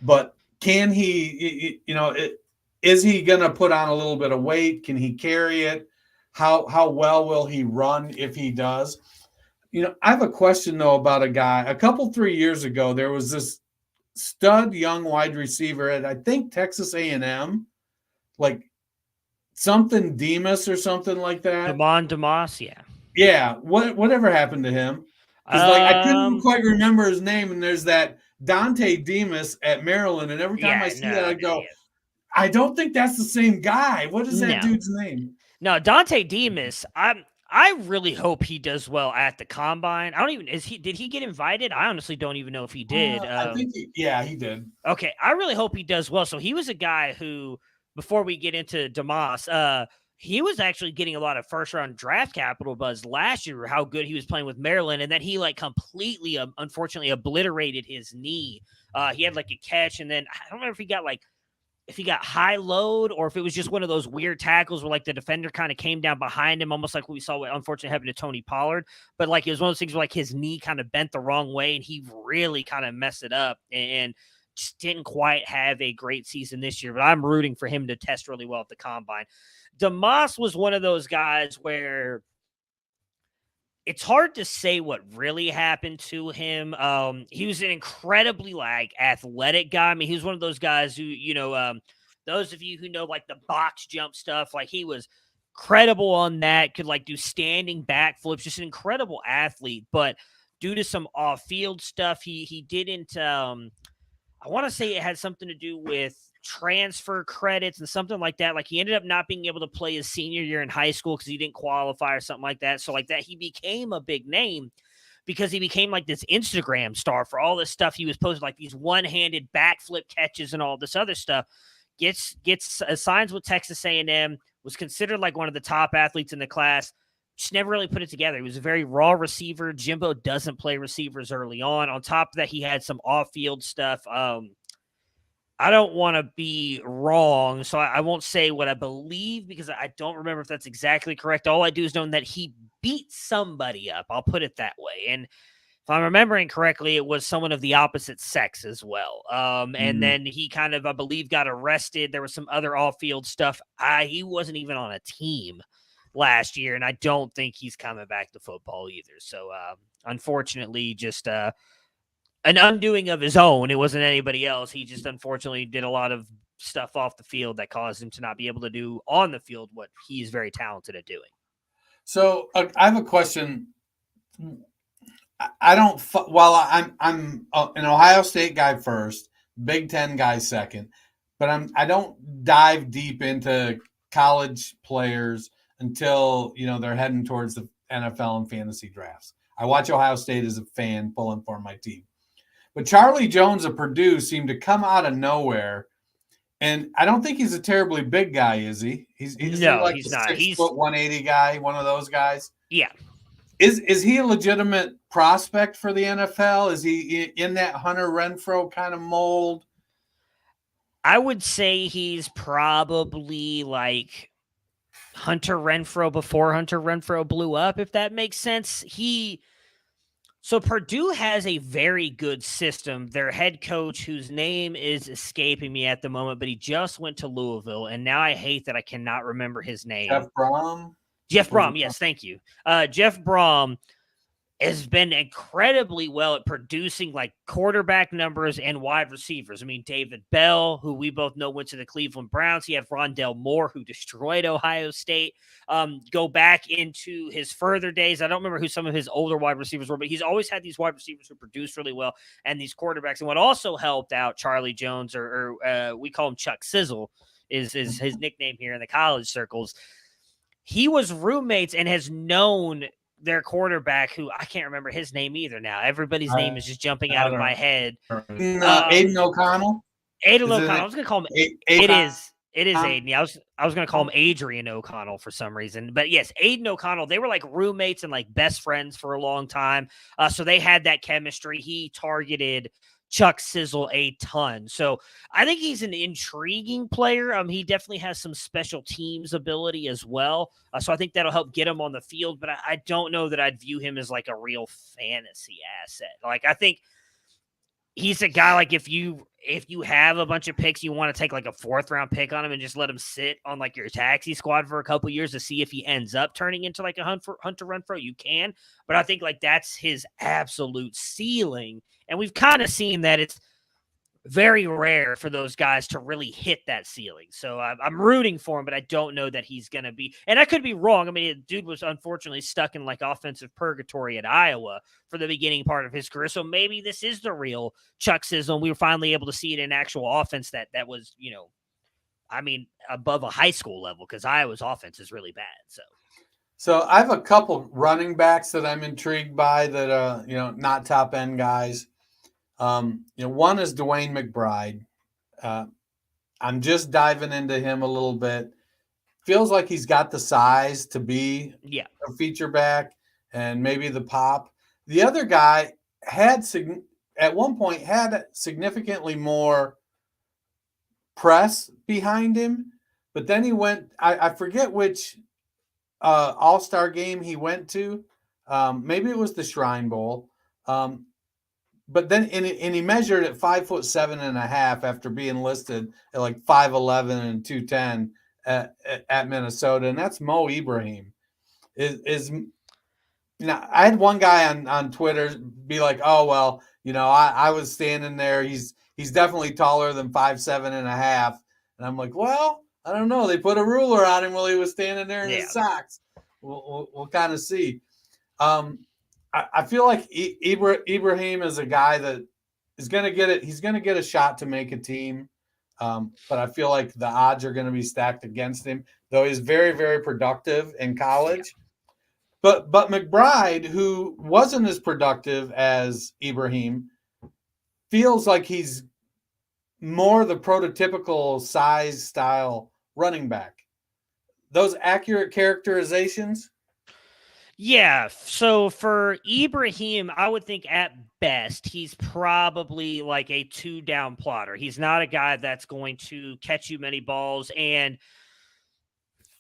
but can he, is he going to put on a little bit of weight? Can he carry it? How well will he run if he does? I have a question, though, about a guy. 3 years ago, there was this stud young wide receiver at, I think, Texas A&M, like something Demas or something like that. Damon Demas, yeah. Yeah, whatever happened to him? Because I couldn't quite remember his name, and there's that Dante Demas at Maryland, and every time I see that, I go, I don't think that's the same guy. What is that dude's name? No, Dante Demas, I really hope he does well at the combine. Did he get invited? I honestly don't even know if he did. I think he did. Okay, I really hope he does well. So he was a guy who, before we get into Demas, he was actually getting a lot of first-round draft capital buzz last year, how good he was playing with Maryland, and then he completely, unfortunately, obliterated his knee. He had a catch, and then I don't remember if he got high load or if it was just one of those weird tackles where the defender kind of came down behind him, almost like what we saw what unfortunately happened to Tony Pollard. But it was one of those things where his knee kind of bent the wrong way and he really kind of messed it up and just didn't quite have a great season this year. But I'm rooting for him to test really well at the combine. Demas was one of those guys where, it's hard to say what really happened to him. He was an incredibly athletic guy. I mean, he was one of those guys who, those of you who know like the box jump stuff, like he was credible on that, could like do standing backflips, just an incredible athlete. But due to some off-field stuff, he didn't. I want to say it had something to do with transfer credits and something like that. Like he ended up not being able to play his senior year in high school because he didn't qualify or something like that. So like that, he became a big name because he became like this Instagram star for all this stuff he was posting, like these one-handed backflip catches and all this other stuff. Gets signs with Texas A&M, was considered like one of the top athletes in the class. Just never really put it together. He was a very raw receiver. Jimbo doesn't play receivers early on. On top of that, he had some off-field stuff. I don't want to be wrong, so I won't say what I believe because I don't remember if that's exactly correct. All I do is know that he beat somebody up. I'll put it that way. And if I'm remembering correctly, it was someone of the opposite sex as well. And then he kind of, I believe, got arrested. There was some other off-field stuff. He wasn't even on a team last year, and I don't think he's coming back to football either. So, unfortunately, just an undoing of his own. It wasn't anybody else. He just unfortunately did a lot of stuff off the field that caused him to not be able to do on the field what he's very talented at doing. So I have a question. I don't. While I'm an Ohio State guy first, Big Ten guy second, but I don't dive deep into college players until they're heading towards the NFL and fantasy drafts. I watch Ohio State as a fan, pulling for my team. But Charlie Jones of Purdue seemed to come out of nowhere, and I don't think he's a terribly big guy, is he? He's like he's a not. 6 foot 180 guy, one of those guys. Yeah. Is he a legitimate prospect for the NFL? Is he in that Hunter Renfrow kind of mold? I would say he's probably like Hunter Renfrow before Hunter Renfrow blew up, if that makes sense. So Purdue has a very good system. Their head coach, whose name is escaping me at the moment, but he just went to Louisville, and now I hate that I cannot remember his name. Jeff Brom, yes, thank you. Jeff Brom has been incredibly well at producing like quarterback numbers and wide receivers. I mean, David Bell, who we both know went to the Cleveland Browns. He had Rondell Moore, who destroyed Ohio State. Go back into his further days. I don't remember who some of his older wide receivers were, but he's always had these wide receivers who produced really well and these quarterbacks. And what also helped out Charlie Jones, or we call him Chuck Sizzle, is his nickname here in the college circles. He was roommates and has known their quarterback, who I can't remember his name either now. Everybody's name is just jumping out of my head. Aiden O'Connell? Aiden O'Connell. I was going to call him It is Aiden. I was going to call him Adrian O'Connell for some reason. But yes, Aiden O'Connell, they were like roommates and like best friends for a long time. So they had that chemistry. He targeted Chuck Sizzle a ton. So I think he's an intriguing player. He definitely has some special teams ability as well. So I think that'll help get him on the field, but I don't know that I'd view him as like a real fantasy asset. Like I think he's a guy like if you have a bunch of picks, you want to take like a 4th round pick on him and just let him sit on like your taxi squad for a couple years to see if he ends up turning into like a Hunter Renfrow, you can. But I think like that's his absolute ceiling. And we've kind of seen that it's very rare for those guys to really hit that ceiling. So I'm rooting for him, but I don't know that he's going to be. And I could be wrong. I mean, the dude was unfortunately stuck in like offensive purgatory at Iowa for the beginning part of his career. So maybe this is the real Chuck Sizzle. We were finally able to see it in actual offense that was, above a high school level, because Iowa's offense is really bad. So I have a couple running backs that I'm intrigued by that are, not top end guys. One is Dwayne McBride. I'm just diving into him a little bit. Feels like he's got the size to be a feature back and maybe the pop. The other guy at one point had significantly more press behind him, but then he went, I forget which all-star game he went to. Maybe it was the Shrine Bowl. But then and he measured at 5'7.5" after being listed at like 5'11" and 210 at Minnesota, and that's Mo Ibrahim. Is I had one guy on Twitter be like, "Oh well, I was standing there. He's definitely taller than 5'7.5." And I'm like, "Well, I don't know. They put a ruler on him while he was standing there in Yeah. his socks. We'll kind of see." I feel like Ibrahim is a guy that is going to get it. He's going to get a shot to make a team, but I feel like the odds are going to be stacked against him. Though he's very, very productive in college. But McBride, who wasn't as productive as Ibrahim, feels like he's more the prototypical size style running back. Those accurate characterizations? Yeah. So for Ibrahim, I would think at best he's probably like a 2-down plotter. He's not a guy that's going to catch you many balls. And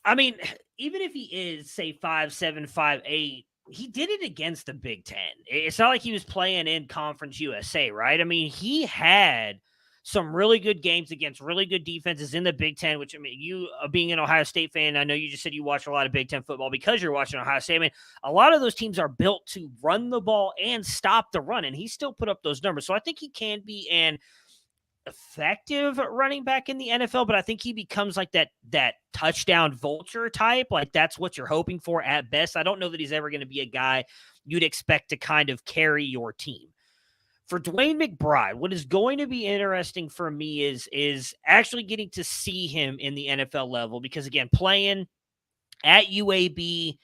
I mean, even if he is, say, 5'7", 5'8", he did it against the Big Ten. It's not like he was playing in Conference USA, right? I mean, he had some really good games against really good defenses in the Big Ten, which, I mean, you being an Ohio State fan, I know you just said you watch a lot of Big Ten football because you're watching Ohio State. I mean, a lot of those teams are built to run the ball and stop the run, and he still put up those numbers. So I think he can be an effective running back in the NFL, but I think he becomes like that touchdown vulture type. Like that's what you're hoping for at best. I don't know that he's ever going to be a guy you'd expect to kind of carry your team. For Dwayne McBride, what is going to be interesting for me is actually getting to see him in the NFL level because again, playing at UAB,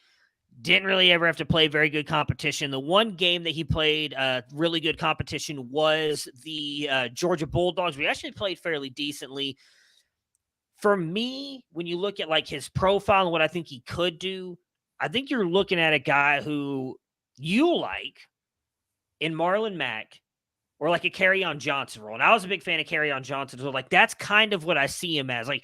didn't really ever have to play very good competition. The one game that he played really good competition was the Georgia Bulldogs. We actually played fairly decently. For me, when you look at like his profile and what I think he could do, I think you're looking at a guy who you like in Marlon Mack or like a Kerryon Johnson role. And I was a big fan of Kerryon Johnson. So like that's kind of what I see him as. Like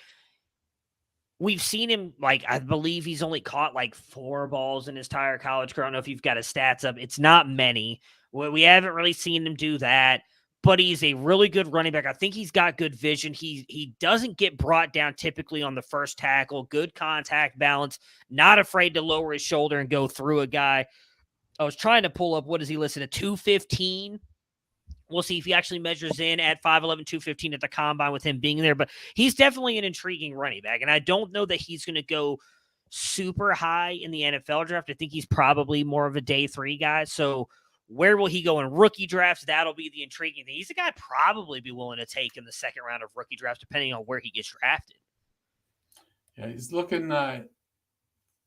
we've seen him, like, I believe he's only caught like 4 balls in his entire college career. I don't know if you've got his stats up. It's not many. We haven't really seen him do that, but he's a really good running back. I think he's got good vision. He doesn't get brought down typically on the first tackle. Good contact balance, not afraid to lower his shoulder and go through a guy. I was trying to pull up, what is he listed at, 215? We'll see if he actually measures in at 5'11", 215 at the combine with him being there. But he's definitely an intriguing running back. And I don't know that he's going to go super high in the NFL draft. I think he's probably more of a day 3 guy. So where will he go in rookie drafts? That'll be the intriguing thing. He's a guy I'd probably be willing to take in the second round of rookie drafts, depending on where he gets drafted. Yeah, he's looking 5'11",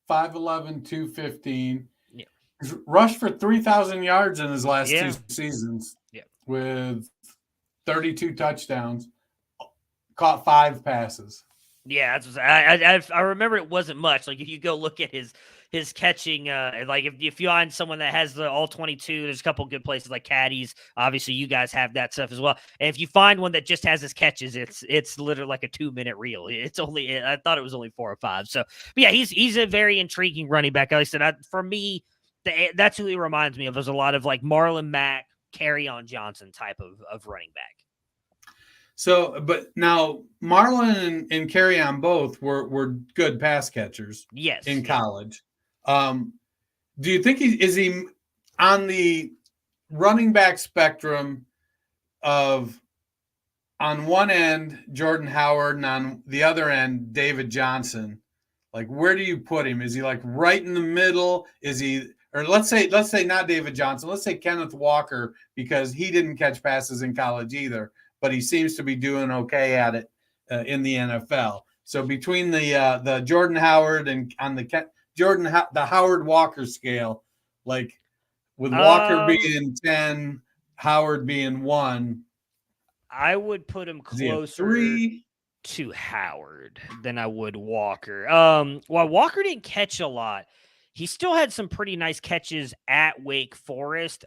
215. Yeah. He's rushed for 3,000 yards in his last 2 seasons. Yeah. With 32 touchdowns, caught 5 passes. Yeah, I remember it wasn't much. Like if you go look at his catching, like if you find someone that has the all 22, there's a couple good places like Caddies. Obviously, you guys have that stuff as well. And if you find one that just has his catches, it's literally like a 2-minute reel. It's only, I thought it was only 4 or 5. So, but yeah, he's a very intriguing running back. Like I said, for me, that's who he reminds me of. There's a lot of like Marlon Mack, Kerryon Johnson type of running back. So, but now Marlon and Kerryon both were good pass catchers. Yes, in college. Do you think is he on the running back spectrum of on one end Jordan Howard and on the other end David Johnson? Like where do you put him? Is he like right in the middle? Is he, or let's say not David Johnson, let's say Kenneth Walker, because he didn't catch passes in college either, but he seems to be doing okay at it in the NFL. So between the Jordan Howard and on the Howard Walker scale, like with Walker being 10, Howard being 1, I would put him closer 3 to Howard than I would Walker. While Walker didn't catch a lot, he still had some pretty nice catches at Wake Forest.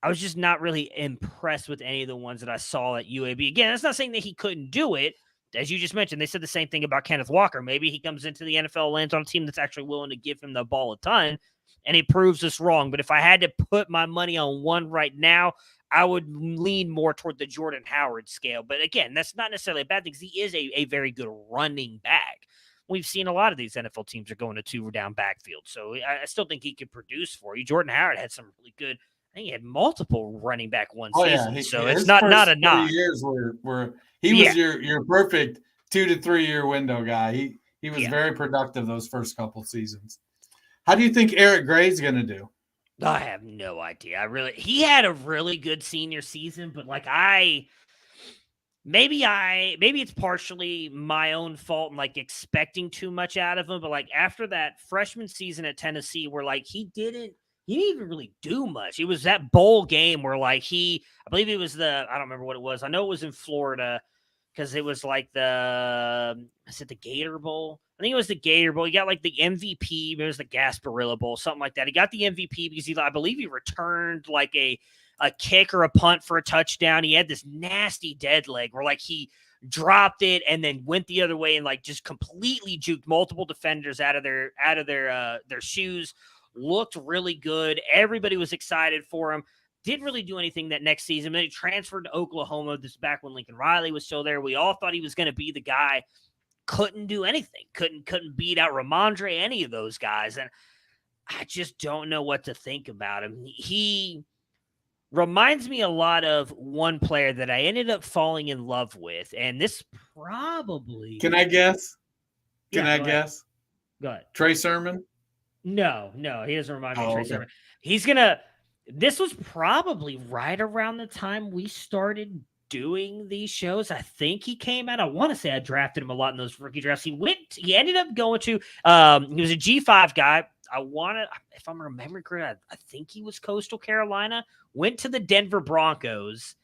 I was just not really impressed with any of the ones that I saw at UAB. Again, that's not saying that he couldn't do it. As you just mentioned, they said the same thing about Kenneth Walker. Maybe he comes into the NFL, lands on a team that's actually willing to give him the ball a ton, and he proves us wrong. But if I had to put my money on one right now, I would lean more toward the Jordan Howard scale. But again, that's not necessarily a bad thing because he is a very good running back. we've seen a lot of these NFL teams are going to 2 down backfield. So I still think he could produce for you. Jordan Howard had some really good. I think he had multiple running back one season. So it's not a knock. Years were he was your perfect 2 to 3 year window guy. He was very productive those first couple seasons. How do you think Eric Gray's going to do? I have no idea. He had a really good senior season, but like maybe it's partially my own fault and like expecting too much out of him. But like after that freshman season at Tennessee, where like he didn't even really do much. It was that bowl game where like I believe it was I don't remember what it was. I know it was in Florida because it was like is it the Gator Bowl? I think it was the Gator Bowl. He got like the MVP. It was the Gasparilla Bowl, something like that. He got the MVP because I believe he returned like a kick or a punt for a touchdown. He had this nasty dead leg where like he dropped it and then went the other way and like just completely juked multiple defenders out of their shoes. Looked really good. Everybody was excited for him. Didn't really do anything that next season. Then he transferred to Oklahoma. This is back when Lincoln Riley was still there. We all thought he was going to be the guy. Couldn't do anything. Couldn't beat out Ramondre, any of those guys. And I just don't know what to think about him. He reminds me a lot of one player that I ended up falling in love with. And this probably... Can I guess? Go ahead. Go ahead. Trey Sermon? No, he doesn't remind me of Trey Sermon. This was probably right around the time we started doing these shows. I think he came out. I want to say I drafted him a lot in those rookie drafts. He ended up going to, he was a G5 guy. If I'm remembering correctly, I think he was Coastal Carolina, went to the Denver Broncos.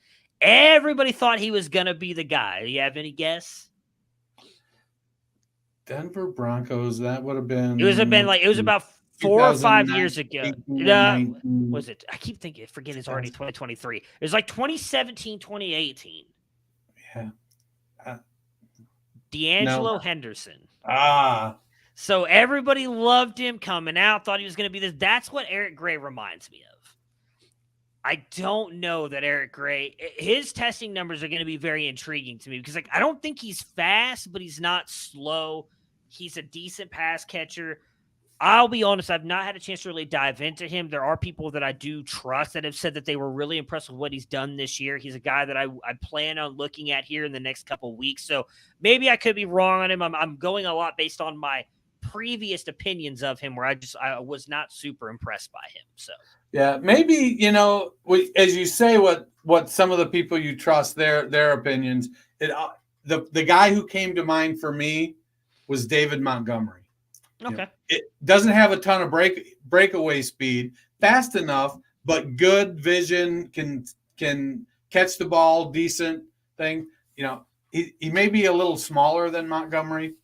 Everybody thought he was going to be the guy. Do you have any guess? Denver Broncos, that would have been. It was about 4 or 5 years ago. Was it? I keep thinking, forget it's already 2023. It was like 2017, 2018. Yeah. D'Angelo Henderson. So everybody loved him coming out, thought he was going to be this. That's what Eric Gray reminds me of. I don't know that Eric Gray, his testing numbers are going to be very intriguing to me because like I don't think he's fast, but he's not slow. He's a decent pass catcher. I'll be honest, I've not had a chance to really dive into him. There are people that I do trust that have said that they were really impressed with what he's done this year. He's a guy that I plan on looking at here in the next couple of weeks. So maybe I could be wrong on him. I'm going a lot based on my previous opinions of him where I was not super impressed by him. So yeah, maybe, as you say, what some of the people you trust, their opinions, the guy who came to mind for me was David Montgomery. Okay. It doesn't have a ton of breakaway speed, fast enough, but good vision, can catch the ball, decent thing. He may be a little smaller than Montgomery.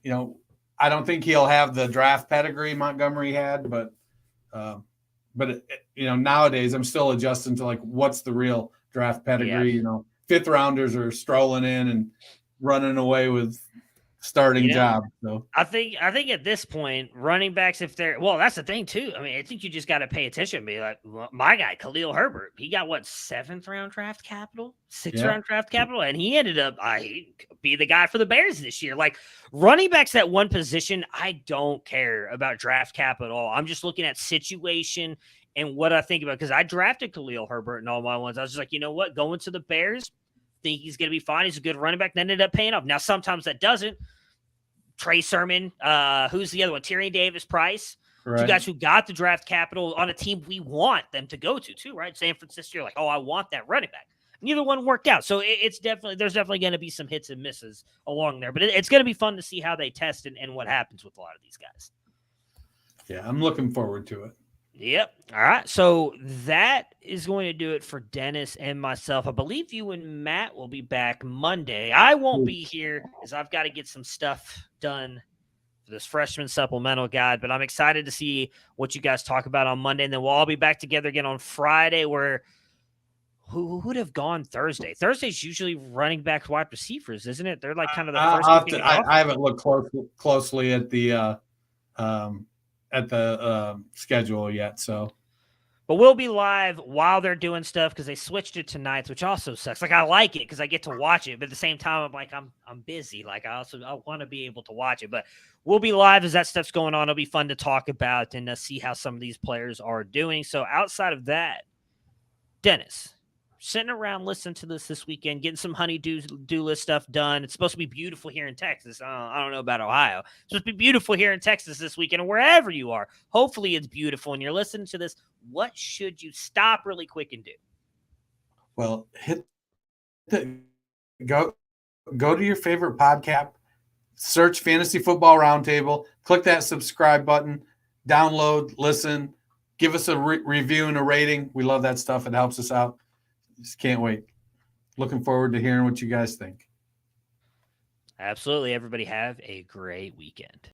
I don't think he'll have the draft pedigree Montgomery had, but nowadays I'm still adjusting to like what's the real draft pedigree. Yeah. Fifth rounders are strolling in and running away with starting job. So I think at this point, running backs, that's the thing too. I mean, I think you just got to pay attention and be like, my guy, Khalil Herbert, he got 7th round draft capital, 6th round draft capital. And he ended up, he could be the guy for the Bears this year. Like running backs at one position, I don't care about draft cap at all. I'm just looking at situation and what I think about, because I drafted Khalil Herbert in all my ones. I was just like, you know what, going to the Bears, think he's going to be fine. He's a good running back. Then ended up paying off. Now, sometimes that doesn't. Trey Sermon, who's the other one? Tyrion Davis-Price. Right. Two guys who got the draft capital on a team we want them to go to too, right? San Francisco, you're like, I want that running back. Neither one worked out. So there's definitely going to be some hits and misses along there. But it's going to be fun to see how they test and what happens with a lot of these guys. Yeah, I'm looking forward to it. Yep. All right. So that is going to do it for Dennis and myself. I believe you and Matt will be back Monday. I won't be here as I've got to get some stuff done for this freshman supplemental guide, but I'm excited to see what you guys talk about on Monday. And then we'll all be back together again on Friday where who would have gone Thursday? Thursday's usually running back wide receivers, isn't it? They're like kind of the first. I haven't looked closely at the schedule yet. So, But we'll be live while they're doing stuff because they switched it to nights, which also sucks. Like I like it because I get to watch it, but at the same time, I'm like I'm busy. Like I want to be able to watch it. But we'll be live as that stuff's going on. It'll be fun to talk about and see how some of these players are doing. So outside of that, Dennis, sitting around listening to this weekend, getting some honey-do list stuff done. It's supposed to be beautiful here in Texas. I don't know about Ohio. It's supposed to be beautiful here in Texas this weekend, and wherever you are. Hopefully it's beautiful, and you're listening to this. What should you stop really quick and do? Well, go to your favorite podcast, search Fantasy Football Roundtable, click that subscribe button, download, listen, give us a review and a rating. We love that stuff. It helps us out. Just can't wait. Looking forward to hearing what you guys think. Absolutely. Everybody have a great weekend.